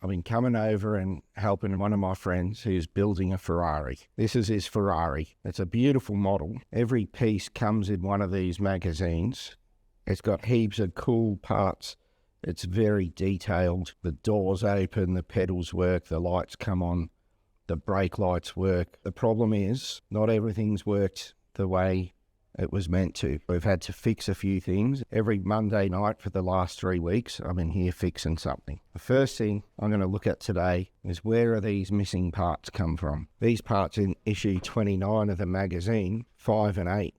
I've been coming over and helping one of my friends who's building a Ferrari. This is his Ferrari. It's a beautiful model. Every piece comes in one of these magazines. It's got heaps of cool parts. It's very detailed. The doors open, the pedals work, the lights come on, the brake lights work. The problem is not everything's worked the way it was meant to. We've had to fix a few things. Every Monday night for the last 3 weeks, I'm in here fixing something. The first thing I'm going to look at today is where are these missing parts come from. These parts in issue 29 of the magazine, 5 and 8,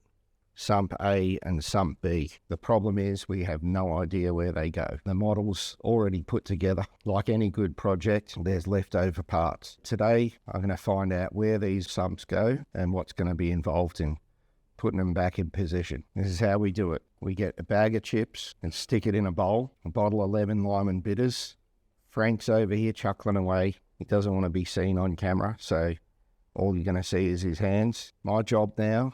sump A and sump B. The problem is we have no idea where they go. The model's already put together. Like any good project, there's leftover parts. Today, I'm going to find out where these sumps go and what's going to be involved in putting them back in position. This is how we do it. We get a bag of chips and stick it in a bowl, a bottle of lemon, lime and bitters. Frank's over here chuckling away. He doesn't want to be seen on camera, so all you're going to see is his hands. My job now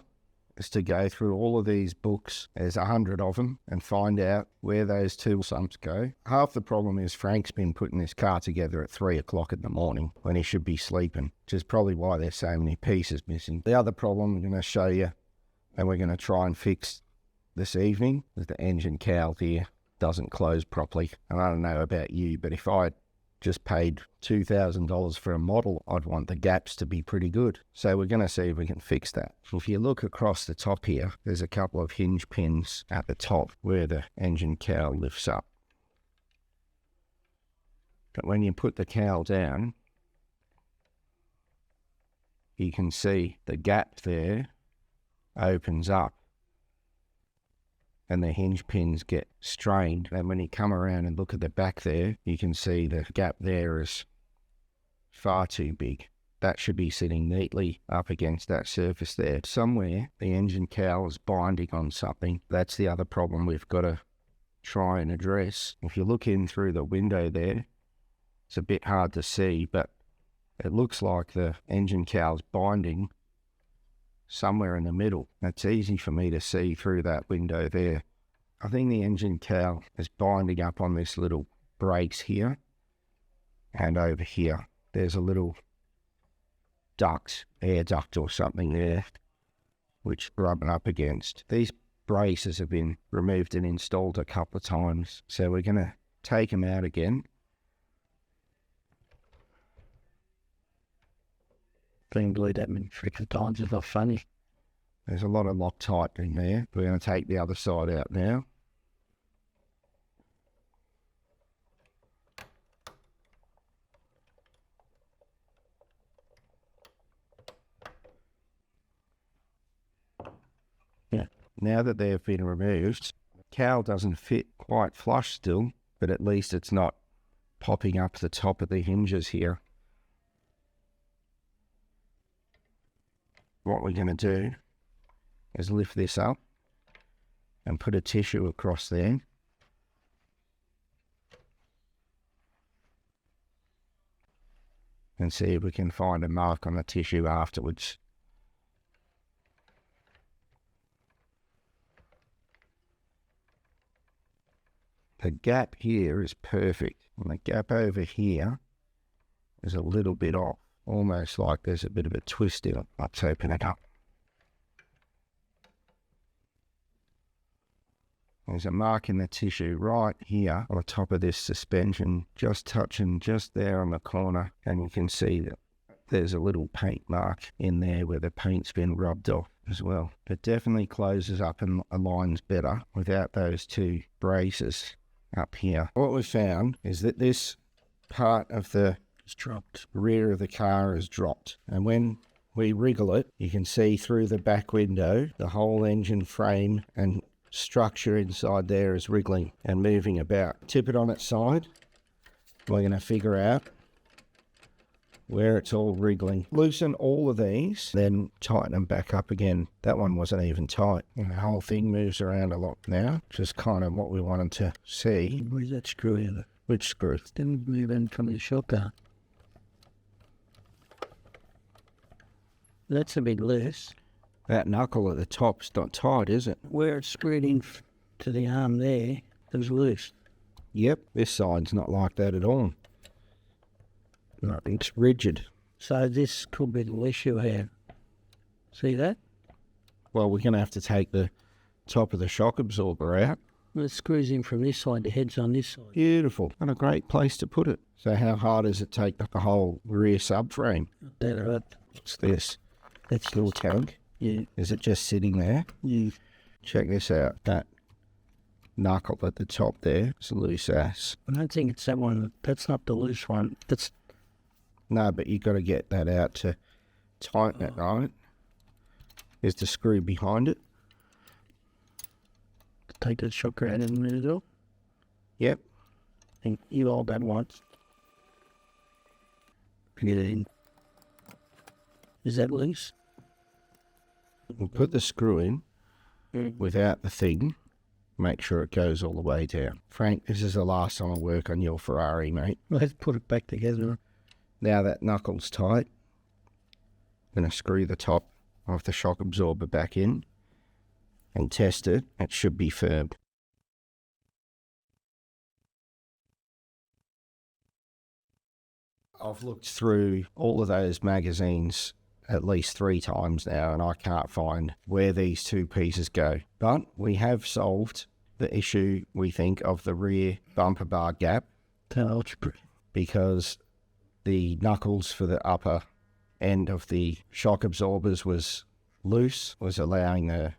is to go through all of these books, there's 100 of them, and find out where those two sumps go. Half the problem is Frank's been putting this car together at 3 o'clock in the morning when he should be sleeping, which is probably why there's so many pieces missing. The other problem I'm going to show you, and we're going to try and fix this evening, is the engine cowl here doesn't close properly. And I don't know about you, but if I just paid $2,000 for a model, I'd want the gaps to be pretty good. So we're going to see if we can fix that. If you look across the top here, there's a couple of hinge pins at the top where the engine cowl lifts up. But when you put the cowl down, you can see the gap there opens up and the hinge pins get strained, and when you come around and look at the back there, you can see the gap there is far too big. That should be sitting neatly up against that surface there. Somewhere the engine cowl is binding on something. That's the other problem we've got to try and address. If you look in through the window there, it's a bit hard to see, but it looks like the engine cowl's binding somewhere in the middle. It's easy for me to see through that window there. I think the engine cowl is binding up on this little brakes here, and over here there's a little duct, air duct or something there, which rubbing up against. These braces have been removed and installed a couple of times, so we're going to take them out again. Being glued that many freaking times is not funny. There's a lot of Loctite in there. We're going to take the other side out now. Yeah. Now that they've been removed, the cowl doesn't fit quite flush still, but at least it's not popping up the top of the hinges here. What we're going to do is lift this up and put a tissue across there. And see if we can find a mark on the tissue afterwards. The gap here is perfect, and the gap over here is a little bit off. Almost like there's a bit of a twist in it. Let's open it up. There's a mark in the tissue right here on the top of this suspension, just touching just there on the corner, and you can see that there's a little paint mark in there where the paint's been rubbed off as well. It definitely closes up and aligns better without those two braces up here. What we found is that this part of the rear of the car is dropped, and when we wriggle it, you can see through the back window the whole engine frame and structure inside there is wriggling and moving about. Tip it on its side. We're going to figure out where it's all wriggling. Loosen all of these, then tighten them back up again. That one wasn't even tight, and the whole thing moves around a lot now. Just kind of what we wanted to see. Where's that screw in it? Which screw? Didn't move in from the shotgun. That's a bit loose. That knuckle at the top's not tight, is it? Where it's screwed in to the arm there, it was loose. Yep, this side's not like that at all. It's rigid. So this could be the issue here. See that? Well, we're going to have to take the top of the shock absorber out. Well, it screws in from this side, the head's on this side. Beautiful. What a great place to put it. So how hard does it take the whole rear subframe? That right. What's this? That's Little tank? Yeah. Is it just sitting there? Yeah. Check this out. That knuckle at the top there is a loose ass. I don't think it's that one. That's not the loose one. That's... No, but you've got to get that out to tighten it, right? Is the screw behind it? Take the shock out in the middle. Yep. And you hold that once. Get it in. Is that loose? We'll put the screw in without the thing. Make sure it goes all the way down. Frank, this is the last time I work on your Ferrari, mate. Let's put it back together. Now that knuckle's tight, I'm going to screw the top of the shock absorber back in and test it. It should be firm. I've looked through all of those magazines at least 3 times now, and I can't find where these two pieces go. But we have solved the issue, we think, of the rear bumper bar gap, because the knuckles for the upper end of the shock absorbers was loose, was allowing the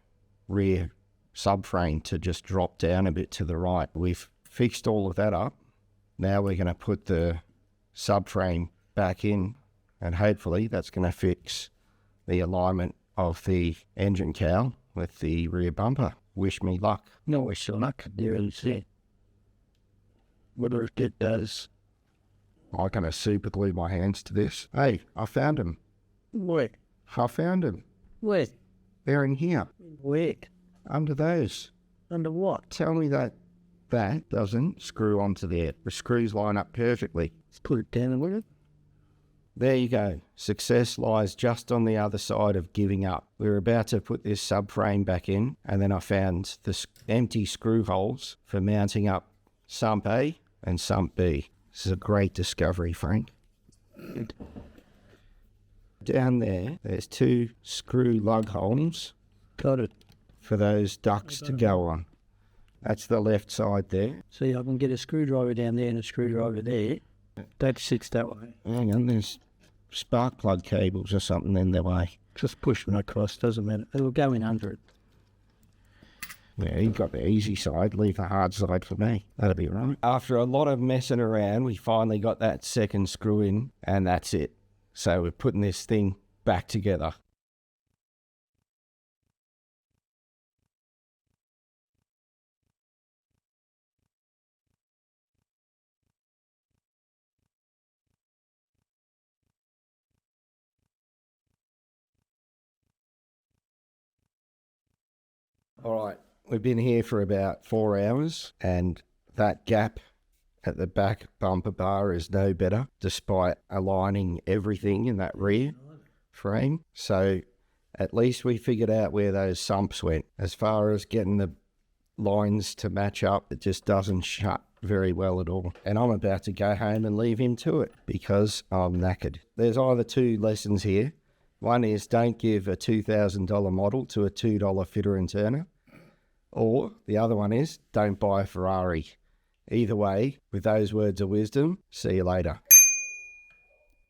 rear subframe to just drop down a bit to the right. We've fixed all of that up. Now we're going to put the subframe back in, and hopefully that's going to fix the alignment of the engine cowl with the rear bumper. Wish me luck. No wish you luck. There is it. Whether it does. I'm going to super glue my hands to this. Hey, I found him. Where? I found him. Where? They're in here. Where? Under those. Under what? Tell me that doesn't screw onto there. The screws line up perfectly. Let's put it down a little. There you go. Success lies just on the other side of giving up. We were about to put this subframe back in, and then I found the empty screw holes for mounting up sump A and sump B. This is a great discovery, Frank. Down there's 2 screw lug holes. Got it. For those ducts to go on. That's the left side there. See, I can get a screwdriver down there and a screwdriver there. That sits that way. Hang on, there's spark plug cables or something in the way. Just push them across, doesn't matter. It'll go in under it. Yeah, you got the easy side, leave the hard side for me. That'll be right. After a lot of messing around, we finally got that second screw in, and that's it. So we're putting this thing back together. All right, we've been here for about 4 hours, and that gap at the back bumper bar is no better, despite aligning everything in that rear frame. So at least we figured out where those sumps went. As far as getting the lines to match up, it just doesn't shut very well at all. And I'm about to go home and leave him to it because I'm knackered. There's either 2 lessons here. One is don't give a $2,000 model to a $2 fitter and turner. Or the other one is don't buy a Ferrari. Either way, with those words of wisdom, see you later.